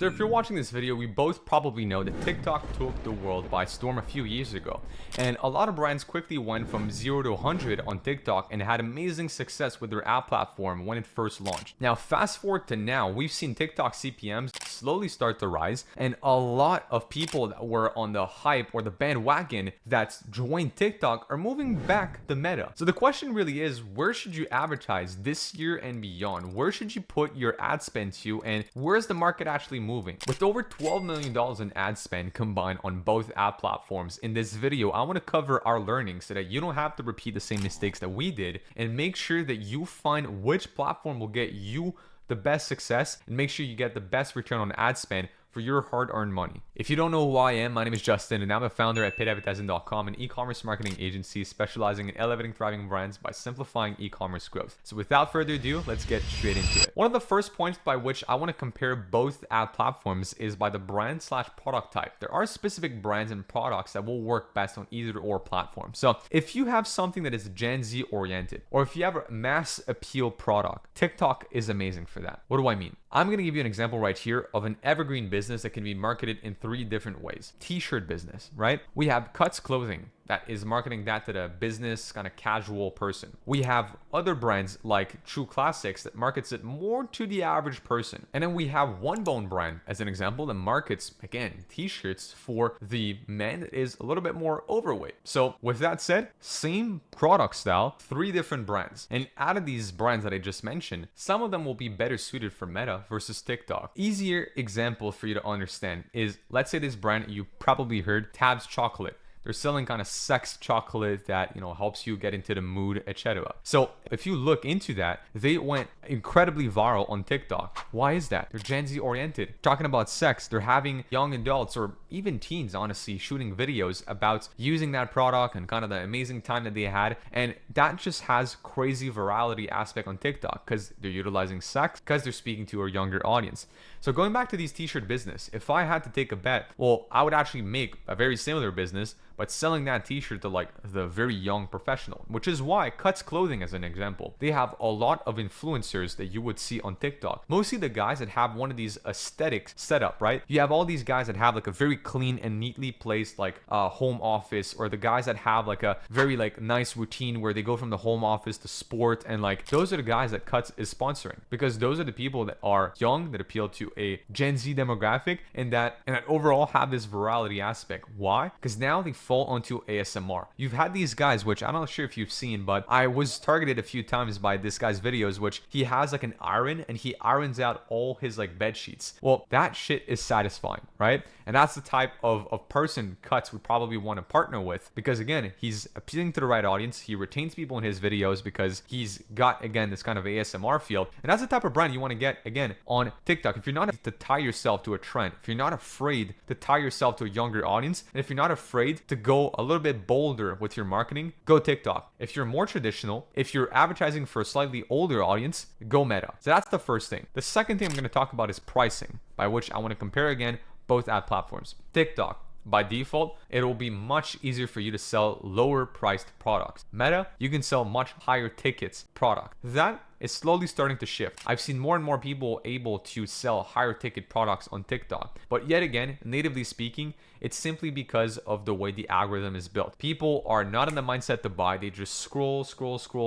So if you're watching this video, we both probably know that TikTok took the world by storm a few years ago. And a lot of brands quickly went from 0 to 100 on TikTok and had amazing success with their ad platform when it first launched. Now, fast forward to now, we've seen TikTok CPMs slowly start to rise, and a lot of people that were on the hype or the bandwagon that's joined TikTok are moving back to Meta. So the question really is, where should you advertise this year and beyond? Where should you put your ad spend to, and where's the market actually moving? With over $12 million in ad spend combined on both ad platforms, in this video, I want to cover our learnings so that you don't have to repeat the same mistakes that we did, and make sure that you find which platform will get you the best success and make sure you get the best return on ad spend for your hard-earned money. If you don't know who I am, my name is Justin, and I'm a founder at paidadvertising.com, an e-commerce marketing agency specializing in elevating thriving brands by simplifying e-commerce growth. So without further ado, let's get straight into it. One of the first points by which I want to compare both ad platforms is by the brand/product type. There are specific brands and products that will work best on either or platform. So if you have something that is Gen Z oriented, or if you have a mass appeal product, TikTok is amazing for that. What do I mean? I'm going to give you an example right here of an evergreen business that can be marketed in 3 different ways. T-shirt business, right? We have Cuts Clothing that is marketing that to the business kind of casual person. We have other brands like True Classics that markets it more to the average person. And then we have One Bone brand as an example that markets, again, t-shirts for the man that is a little bit more overweight. So with that said, same product style, 3 different brands. And out of these brands that I just mentioned, some of them will be better suited for Meta versus TikTok. Easier example for you to understand is, let's say this brand you probably heard, Tabs Chocolate. They're selling kind of sex chocolate that, helps you get into the mood, etc. So if you look into that, they went incredibly viral on TikTok. Why is that? They're Gen Z oriented. Talking about sex, they're having young adults or even teens, honestly, shooting videos about using that product and kind of the amazing time that they had. And that just has crazy virality aspect on TikTok because they're utilizing sex, because they're speaking to a younger audience. So going back to these t-shirt business, if I had to take a bet, well, I would actually make a very similar business, but selling that t-shirt to like the very young professional, which is why Cuts Clothing, as an example, they have a lot of influencers that you would see on TikTok. Mostly the guys that have one of these aesthetics setup, right? You have all these guys that have like a very clean and neatly placed like home office, or the guys that have like a very like nice routine where they go from the home office to sport, and like those are the guys that Cuts is sponsoring, because those are the people that are young, that appeal to a Gen Z demographic, and that overall have this virality aspect. Why? Because now they fall onto ASMR. You've had these guys, which I'm not sure if you've seen, but I was targeted a few times by this guy's videos, which he has like an iron and he irons out all his like bed sheets. Well, that shit is satisfying, right? And that's the type of person Cuts would probably want to partner with, because again, he's appealing to the right audience. He retains people in his videos because he's got, again, this kind of ASMR feel. And that's the type of brand you want to get, again, on TikTok. If you're not to tie yourself to a trend, if you're not afraid to tie yourself to a younger audience, and if you're not afraid to go a little bit bolder with your marketing, go TikTok. If you're more traditional, if you're advertising for a slightly older audience, go Meta. So that's the first thing. The second thing I'm going to talk about is pricing, by which I want to compare again both ad platforms. TikTok, by default, it will be much easier for you to sell lower priced products. Meta, you can sell much higher tickets product. That is slowly starting to shift. I've seen more and more people able to sell higher ticket products on TikTok. But yet again, natively speaking, it's simply because of the way the algorithm is built. People are not in the mindset to buy. They just scroll,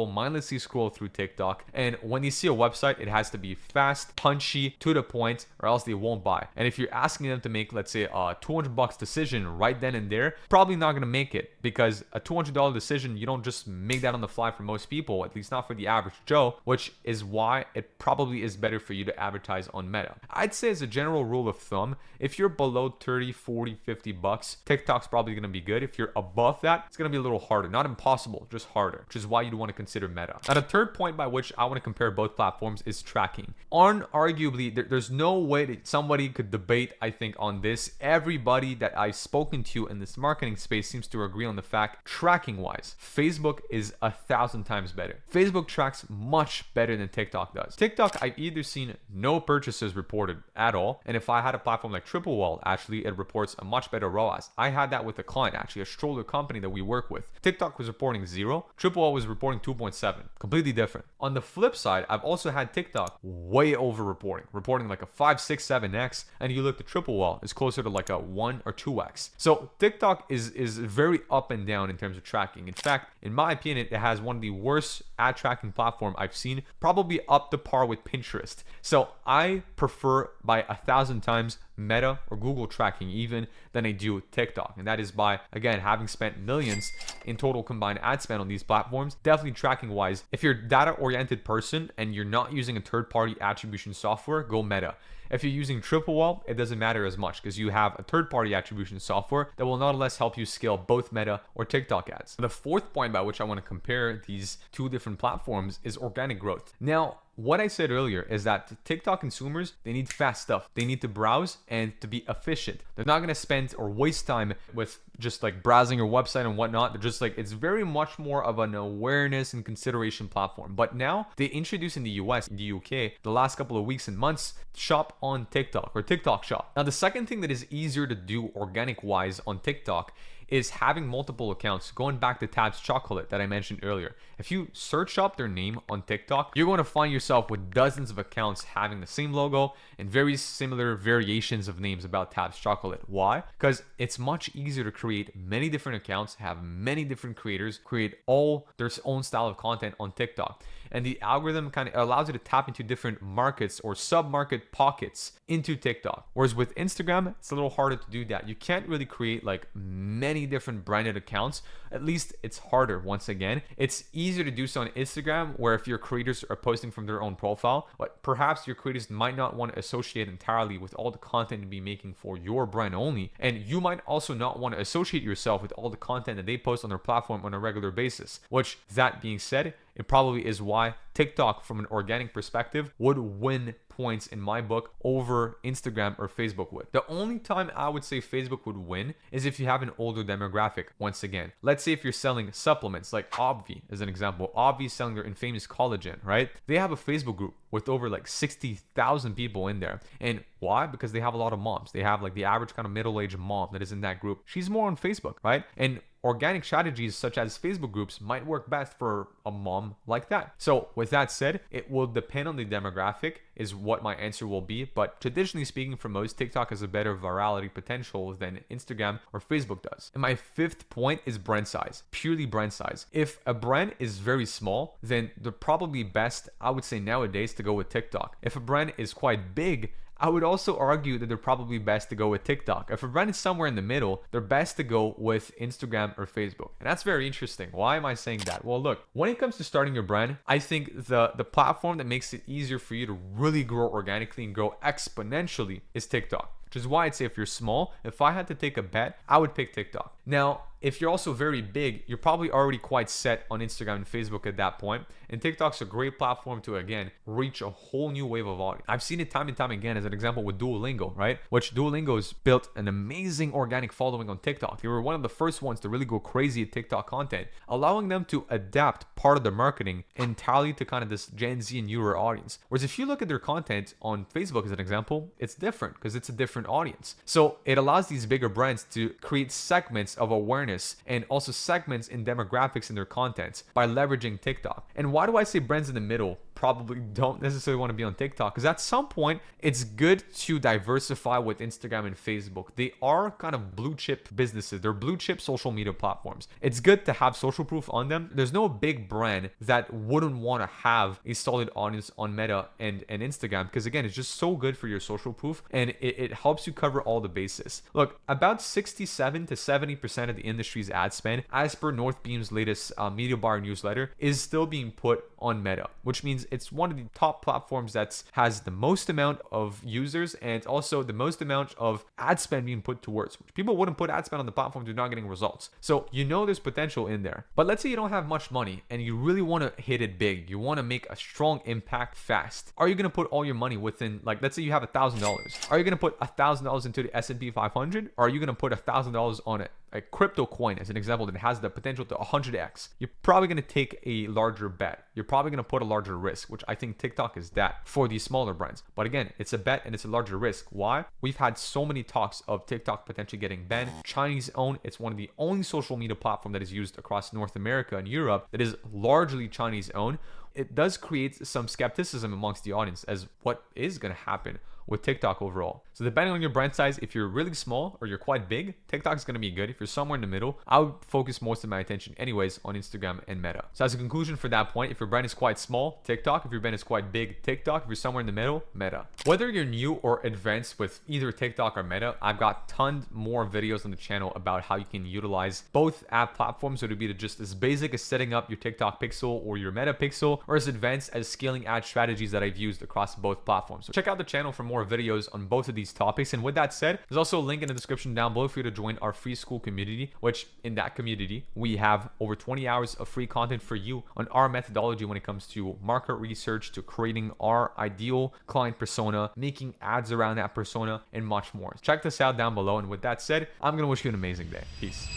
mindlessly scroll through TikTok. And when they see a website, it has to be fast, punchy, to the point, or else they won't buy. And if you're asking them to make, let's say, a $200 decision right then and there, probably not gonna make it, because a $200 decision, you don't just make that on the fly for most people, at least not for the average Joe, which is why it probably is better for you to advertise on Meta. I'd say as a general rule of thumb, if you're below 30, 40, 50 bucks, TikTok's probably going to be good. If you're above that, it's going to be a little harder. Not impossible, just harder, which is why you'd want to consider Meta. Now, the third point by which I want to compare both platforms is tracking. Unarguably, there's no way that somebody could debate, I think, on this. Everybody that I've spoken to in this marketing space seems to agree on the fact, tracking wise, Facebook is 1,000 times better. Facebook tracks much much better than TikTok does. TikTok, I've either seen no purchases reported at all, and if I had a platform like Triple Wall, actually it reports a much better ROAS. I had that with a client, actually a stroller company that we work with. TikTok was reporting 0, Triple Wall was reporting 2.7, completely different. On the flip side, I've also had TikTok way over reporting like a 5, 6, 7x, and you look at Triple Wall, it's closer to like a 1 or 2x. So TikTok is very up and down in terms of tracking. In fact, in my opinion, it has one of the worst ad tracking platform I've seen, probably up to par with Pinterest. So I prefer by 1,000 times Meta or Google tracking even than I do TikTok. And that is by, again, having spent millions in total combined ad spend on these platforms. Definitely tracking wise, if you're a data oriented person and you're not using a third-party attribution software, go Meta. If you're using Triple Wall, it doesn't matter as much because you have a third-party attribution software that will nonetheless help you scale both Meta or TikTok ads. The fourth point by which I want to compare these two different platforms is organic growth. Now, what I said earlier is that TikTok consumers, they need fast stuff. They need to browse and to be efficient. They're not going to spend or waste time with just like browsing your website and whatnot. They're just like, it's very much more of an awareness and consideration platform. But now they introduced in the US, in the UK, the last couple of weeks and months, shop on TikTok or TikTok shop. Now, the second thing that is easier to do organic wise on TikTok is having multiple accounts. Going back to Tabs Chocolate that I mentioned earlier. If you search up their name on TikTok, you're going to find yourself with dozens of accounts having the same logo and very similar variations of names about Tabs Chocolate. Why? Because it's much easier to create many different accounts, have many different creators, create all their own style of content on TikTok. And the algorithm kind of allows you to tap into different markets or sub-market pockets into TikTok. Whereas with Instagram, it's a little harder to do that. You can't really create like many different branded accounts. At least it's harder. Once again, it's easier to do so on Instagram, where if your creators are posting from their own profile, but perhaps your creators might not want to associate entirely with all the content to be making for your brand only. And you might also not want to associate yourself with all the content that they post on their platform on a regular basis, which, that being said, it probably is why TikTok, from an organic perspective, would win points in my book over Instagram or Facebook would. The only time I would say Facebook would win is if you have an older demographic. Once again, let's say if you're selling supplements like Obvi as an example. Obvi is selling their infamous collagen, right? They have a Facebook group with over like 60,000 people in there. And why? Because they have a lot of moms. They have like the average kind of middle-aged mom that is in that group. She's more on Facebook, right? And organic strategies such as Facebook groups might work best for a mom like that. So with that said, it will depend on the demographic is what my answer will be. But traditionally speaking, for most, TikTok has a better virality potential than Instagram or Facebook does. And my fifth point is brand size, purely brand size. If a brand is very small, then they're probably best, I would say nowadays, to go with TikTok. If a brand is quite big, I would also argue that they're probably best to go with TikTok. If a brand is somewhere in the middle, they're best to go with Instagram or Facebook. And that's very interesting. Why am I saying that? Well, look, when it comes to starting your brand, I think the platform that makes it easier for you to really grow organically and grow exponentially is TikTok. Which is why I'd say if you're small, if I had to take a bet, I would pick TikTok. Now, if you're also very big, you're probably already quite set on Instagram and Facebook at that point. And TikTok's a great platform to, again, reach a whole new wave of audience. I've seen it time and time again as an example with Duolingo, right? Which Duolingo's built an amazing organic following on TikTok. They were one of the first ones to really go crazy at TikTok content, allowing them to adapt part of their marketing entirely to kind of this Gen Z and newer audience. Whereas if you look at their content on Facebook as an example, it's different because it's a different audience. So it allows these bigger brands to create segments of awareness and also segments in demographics in their content by leveraging TikTok. And why do I say brands in the middle probably don't necessarily want to be on TikTok? Because at some point, it's good to diversify with Instagram and Facebook. They are kind of blue chip businesses. They're blue chip social media platforms. It's good to have social proof on them. There's no big brand that wouldn't want to have a solid audience on Meta and Instagram, because again, it's just so good for your social proof and it helps you cover all the bases. Look, about 67 to 70% of the industry's ad spend, as per Northbeam's latest media buyer newsletter, is still being put on Meta, which means it's one of the top platforms that has the most amount of users and also the most amount of ad spend being put towards, which people wouldn't put ad spend on the platform to not getting results. So you know there's potential in there. But let's say you don't have much money and you really want to hit it big. You want to make a strong impact fast. Are you going to put all your money within, like, let's say you have $1,000. Are you going to put $1,000 into the S&P 500? Or are you going to put $1,000 on a crypto coin as an example that has the potential to 100x, you're probably going to take a larger bet. You're probably going to put a larger risk, which I think TikTok is that for these smaller brands. But again, it's a bet and it's a larger risk. Why? We've had so many talks of TikTok potentially getting banned. Chinese owned. It's one of the only social media platform that is used across North America and Europe that is largely Chinese owned. It does create some skepticism amongst the audience as what is going to happen with TikTok overall. So depending on your brand size, if you're really small or you're quite big, TikTok is going to be good. If you're somewhere in the middle, I would focus most of my attention anyways on Instagram and Meta. So as a conclusion for that point, if your brand is quite small, TikTok. If your brand is quite big, TikTok. If you're somewhere in the middle, Meta. Whether you're new or advanced with either TikTok or Meta, I've got tons more videos on the channel about how you can utilize both app platforms. So to be just as basic as setting up your TikTok pixel or your Meta pixel, or as advanced as scaling ad strategies that I've used across both platforms. So check out the channel for more videos on both of these topics. And with that said, there's also a link in the description down below for you to join our free school community, which in that community, we have over 20 hours of free content for you on our methodology when it comes to market research, to creating our ideal client persona, making ads around that persona, and much more. Check this out down below. And with that said, I'm going to wish you an amazing day. Peace.